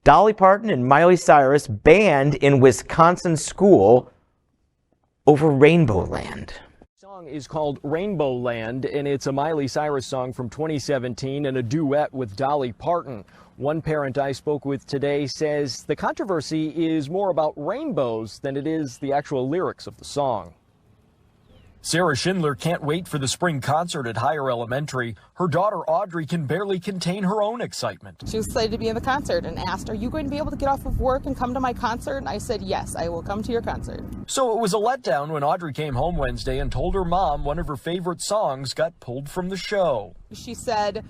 Dolly Parton and Miley Cyrus banned in Wisconsin school over Rainbowland. The song is called Rainbowland, and it's a Miley Cyrus song from 2017 and a duet with Dolly Parton. One parent I spoke with today says the controversy is more about rainbows than it is the actual lyrics of the song. Sarah Schindler can't wait for the spring concert at Higher Elementary. Her daughter Audrey can barely contain her own excitement. She was excited to be in the concert and asked, "Are you going to be able to get off of work and come to my concert?" And I said, "Yes, I will come to your concert." So it was a letdown when Audrey came home Wednesday and told her mom one of her favorite songs got pulled from the show. She said,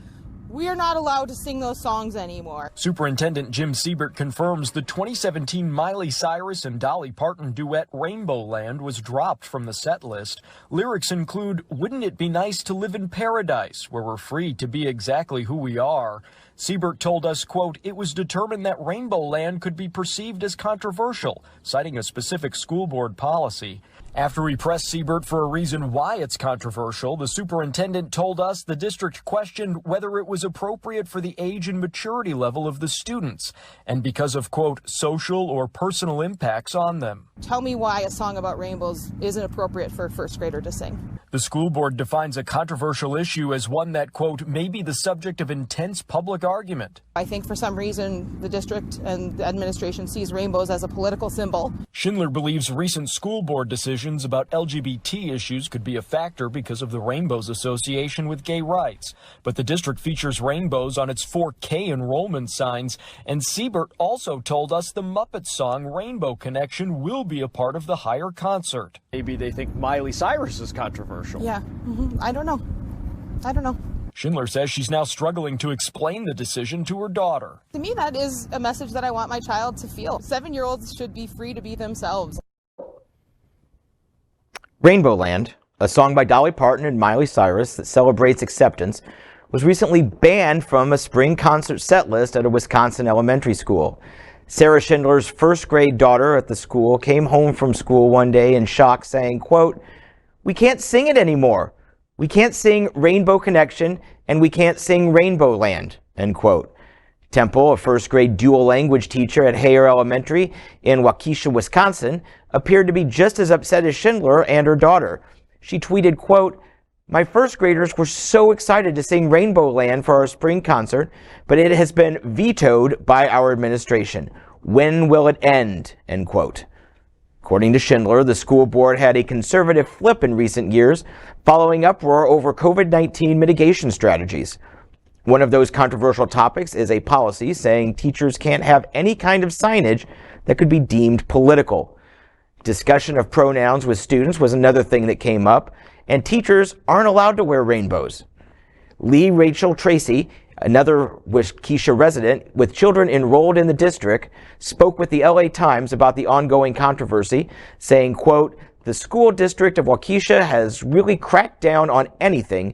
"We are not allowed to sing those songs anymore." Superintendent Jim Siebert confirms the 2017 Miley Cyrus and Dolly Parton duet Rainbowland was dropped from the set list. Lyrics include, "Wouldn't it be nice to live in paradise, where we're free to be exactly who we are?" Siebert told us, quote, "It was determined that Rainbowland could be perceived as controversial, citing a specific school board policy." After we pressed Siebert for a reason why it's controversial, the superintendent told us the district questioned whether it was appropriate for the age and maturity level of the students, and because of, quote, social or personal impacts on them. Tell me why a song about rainbows isn't appropriate for a first grader to sing. The school board defines a controversial issue as one that, quote, may be the subject of intense public argument. I think for some reason the district and the administration sees rainbows as a political symbol. Schindler believes recent school board decisions about LGBT issues could be a factor because of the rainbow's association with gay rights. But the district features rainbows on its 4K enrollment signs, and Siebert also told us the Muppets song Rainbow Connection will be a part of the Higher concert. Maybe they think Miley Cyrus is controversial. Yeah, I don't know. Schindler says she's now struggling to explain the decision to her daughter. To me, that is a message that I want my child to feel. 7-year-olds should be free to be themselves. Rainbowland, a song by Dolly Parton and Miley Cyrus that celebrates acceptance, was recently banned from a spring concert set list at a Wisconsin elementary school. Sarah Schindler's first grade daughter at the school came home from school one day in shock saying, quote, "We can't sing it anymore. We can't sing Rainbow Connection and we can't sing Rainbowland," end quote. Tempel, a first grade dual language teacher at Higher Elementary in Waukesha, Wisconsin, appeared to be just as upset as Schindler and her daughter. She tweeted, quote, "My first graders were so excited to sing Rainbowland for our spring concert, but it has been vetoed by our administration. When will it end?" End quote. According to Schindler, the school board had a conservative flip in recent years following uproar over COVID-19 mitigation strategies. One of those controversial topics is a policy saying teachers can't have any kind of signage that could be deemed political. Discussion of pronouns with students was another thing that came up, and teachers aren't allowed to wear rainbows. Lee Rachel Tracy, another Waukesha resident with children enrolled in the district, spoke with the LA Times about the ongoing controversy, saying, quote, "The school district of Waukesha has really cracked down on anything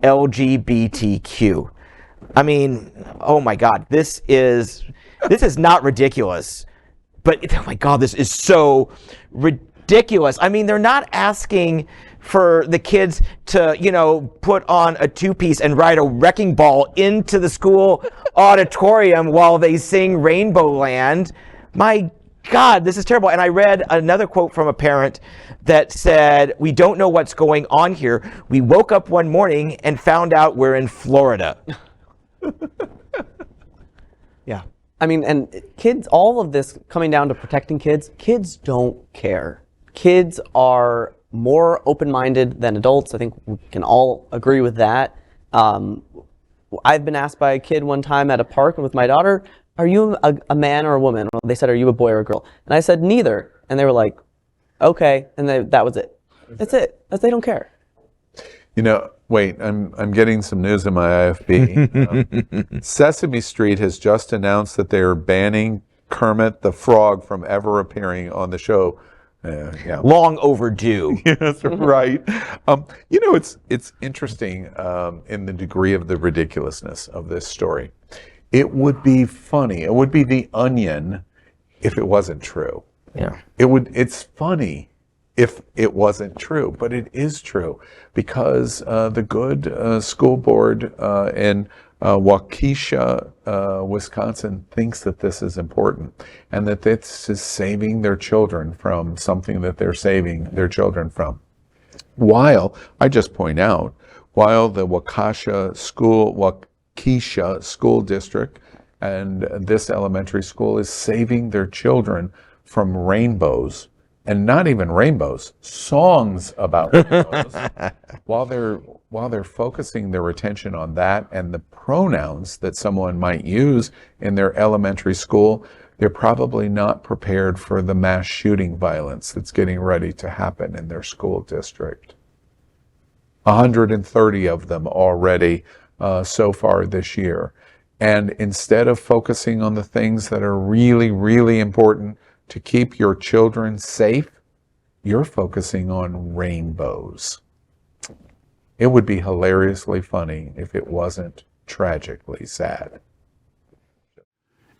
LGBTQ. I mean, oh my God, this is not ridiculous, but oh my God, this is so ridiculous. I mean, they're not asking for the kids to, put on a two-piece and ride a wrecking ball into the school auditorium while they sing Rainbowland. My God, this is terrible. And I read another quote from a parent that said, "We don't know what's going on here. We woke up one morning and found out we're in Florida." Yeah. I mean, and kids, all of this coming down to protecting kids don't care. Kids are more open-minded than adults. I think we can all agree with that. I've been asked by a kid one time at a park with my daughter, "Are you a man or a woman?" They said, "Are you a boy or a girl?" And I said, "Neither." And they were like, "Okay." And that was it. That's it. They don't care. Wait, I'm getting some news in my IFB. Sesame Street has just announced that they are banning Kermit the Frog from ever appearing on the show. Yeah. Long overdue. Yes, right. It's interesting in the degree of the ridiculousness of this story. It would be funny. It would be The Onion if it wasn't true. Yeah. It's funny if it wasn't true, but it is true because the good school board and Waukesha, Wisconsin thinks that this is important and that this is saving their children from something that they're saving their children from. While, I just point out, while the Waukesha School District and this elementary school is saving their children from rainbows, and not even rainbows, songs about rainbows, while they're focusing their attention on that and the pronouns that someone might use in their elementary school, they're probably not prepared for the mass shooting violence that's getting ready to happen in their school district. 130 of them already so far this year. And instead of focusing on the things that are really, really important to keep your children safe, you're focusing on rainbows. It would be hilariously funny if it wasn't tragically sad.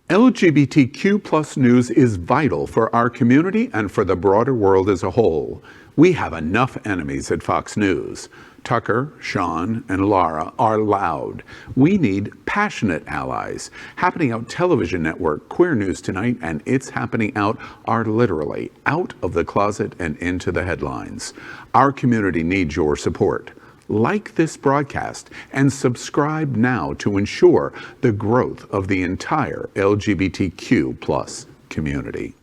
LGBTQ plus news is vital for our community and for the broader world as a whole. We have enough enemies at Fox News. Tucker, Sean, and Laura are loud. We need passionate allies. Happening Out Television Network, Queer News Tonight, and It's Happening Out are literally out of the closet and into the headlines. Our community needs your support. Like this broadcast and subscribe now to ensure the growth of the entire LGBTQ plus community.